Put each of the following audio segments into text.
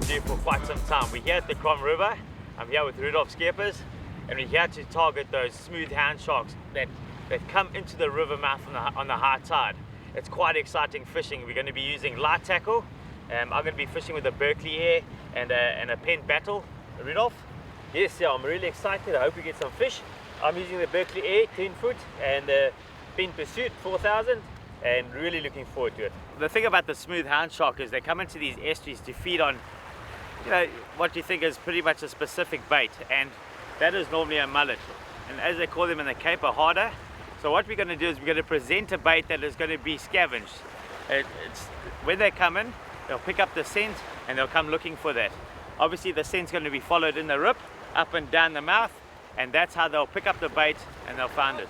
to do for quite some time. We're here at the Kromriver. I'm here with Rudolph Skeppers, and we're here to target those smooth hand sharks that come into the river mouth on the high tide. It's quite exciting fishing. We're going to be using light tackle. I'm going to be fishing with a Berkeley Air and a Pen Battle. Rudolph? Yes, yeah, I'm really excited. I hope we get some fish. I'm using the Berkeley Air 10 foot and the Pen Pursuit 4000, and really looking forward to it. The thing about the smooth hound shark is they come into these estuaries to feed on, you know, what you think is pretty much a specific bait, and that is normally a mullet, and as they call them in the Cape, a harder. So what we're going to do is we're going to present a bait that is going to be scavenged. When they come in, they'll pick up the scent and they'll come looking for that. Obviously the scent's going to be followed in the rip, up and down the mouth, and that's how they'll pick up the bait and they'll find it.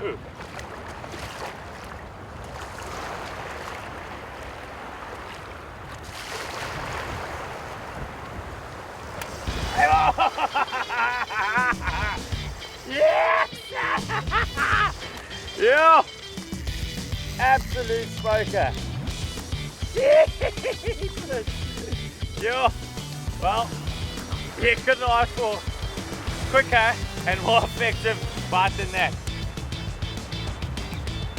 Ooh. Yes! Yeah! Absolute smoker. Yeah. Well, you couldn't ask for quicker and more effective bite than that.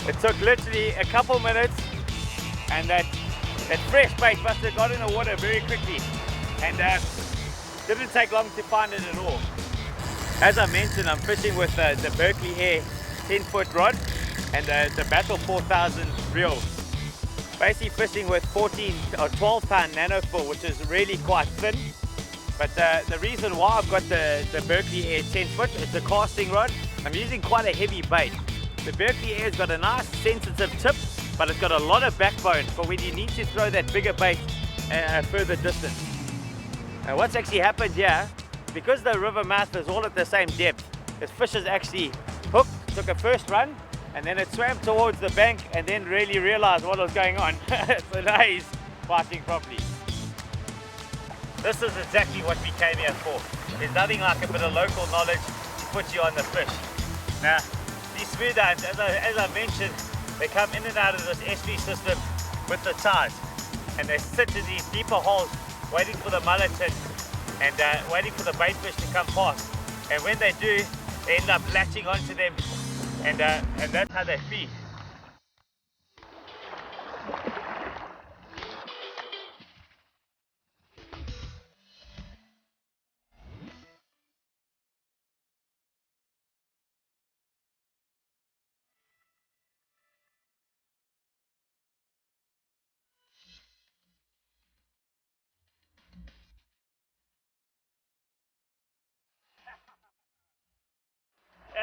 It took literally a couple minutes, and that fresh bait must have got in the water very quickly, and didn't take long to find it at all. As I mentioned, I'm fishing with the Berkeley Air 10 foot rod and the Battle 4000 reel. Basically fishing with 14 or 12 pound nanofill, which is really quite thin. But the reason why I've got the Berkeley Air 10 foot is the casting rod. I'm using quite a heavy bait. The Berkeley Air's got a nice sensitive tip, but it's got a lot of backbone for when you need to throw that bigger bait a further distance. Now what's actually happened here, because the river mouth is all at the same depth, this fish is actually hooked, took a first run, and then it swam towards the bank and then really realized what was going on. So now he's biting properly. This is exactly what we came here for. There's nothing like a bit of local knowledge to put you on the fish. Now, these smooth hounds, as I mentioned, they come in and out of this estuary system with the tides, and they sit in these deeper holes waiting for the mullet and waiting for the bait fish to come past. And when they do, they end up latching onto them, and that's how they feed.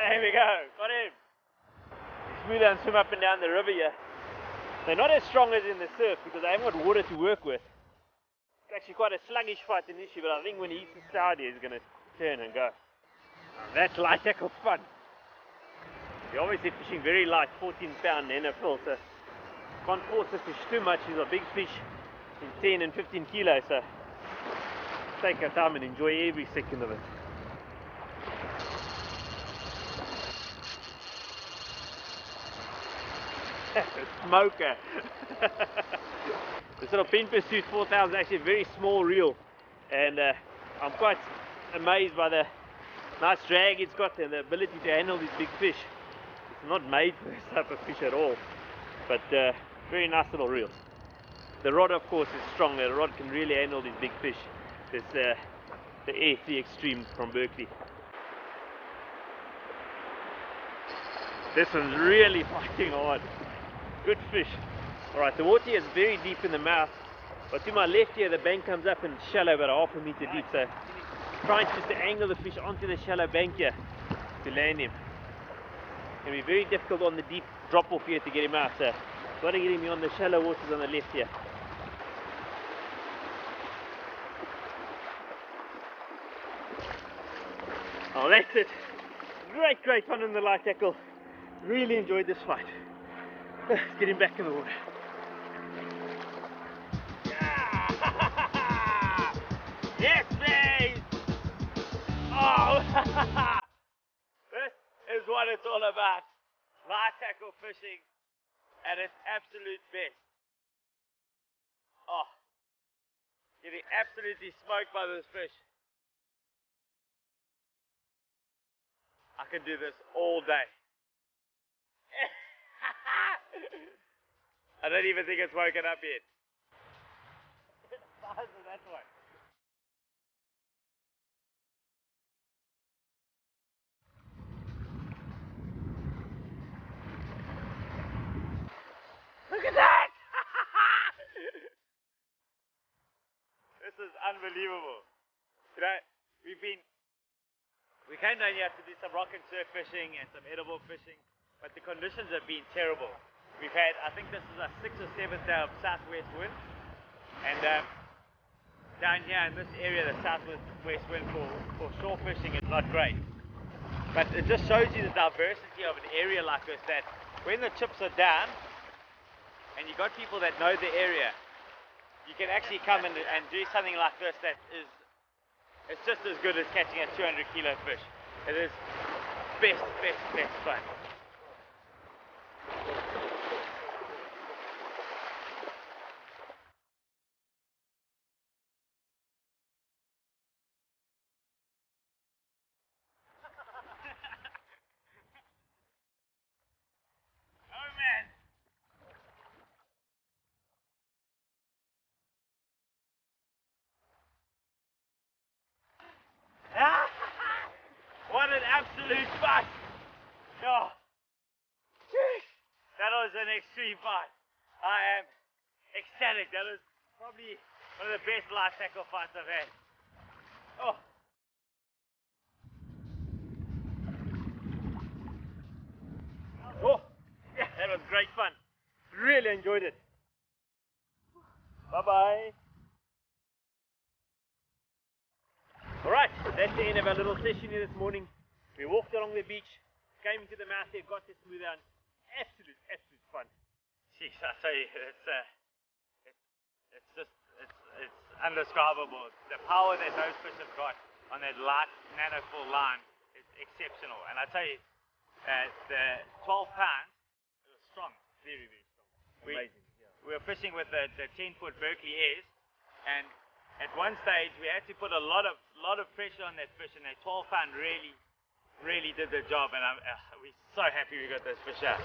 There we go, got him. Smooth and swim up and down the river here. They're not as strong as in the surf because they haven't got water to work with. It's actually quite a sluggish fight initially, but I think when he hits the side here, he's going to turn and go. That's light tackle fun. You're obviously fishing very light, 14 pound nanofill, so can't force the fish too much. These are big fish in 10 and 15 kilos, so take our time and enjoy every second of it. Smoker. This little Pen Pursuit 4000 is actually a very small reel, and I'm quite amazed by the nice drag it's got and the ability to handle these big fish. It's not made for this type of fish at all, but very nice little reel. The rod, of course, is strong. The rod can really handle these big fish. It's the Air 3 Extreme from Berkeley. This one's really fighting hard. Good fish. Alright, the water here is very deep in the mouth, but to my left here the bank comes up and shallow, about half a meter deep, so trying just to angle the fish onto the shallow bank here to land him. It's going to be very difficult on the deep drop off here to get him out, so got to get him on the shallow waters on the left here. Oh, that's it. Great fun in the light tackle. Really enjoyed this fight. Let's get him back in the water. Yes, please! Oh! This is what it's all about. light tackle fishing at its absolute best. Oh, getting absolutely smoked by this fish. I could do this all day. I don't even think it's woken up yet. It's faster that way. Look at that! This is unbelievable. You know, we came down here to do some rock and surf fishing and some edible fishing, but the conditions have been terrible. We've had, I think this is our 6th or 7th day of southwest wind, and down here in this area, the southwest wind for shore fishing is not great. But it just shows you the diversity of an area like this, that when the chips are down, and you've got people that know the area, you can actually come and do something like this that is, it's just as good as catching a 200 kilo fish. It is best fun. Oh man! What an absolute fight! Oh, that was an extreme fight. I am ecstatic. That was probably one of the best light tackle fights I've had. Oh. Oh, yeah, that was great fun. Really enjoyed it. Bye-bye. Alright, that's the end of our little session here this morning. We walked along the beach, came into the mouth here, got to smooth down. Absolute fun. Jeez, I tell you, it's undescribable. The power that those fish have got on that light nano full line is exceptional. And I tell you, the 12 pounds, it was strong, very strong. Amazing. We were fishing with the 10-foot Berkeley airs, and at one stage we had to put a lot of pressure on that fish, and that 12 pound really did the job, and we're so happy we got those fish out.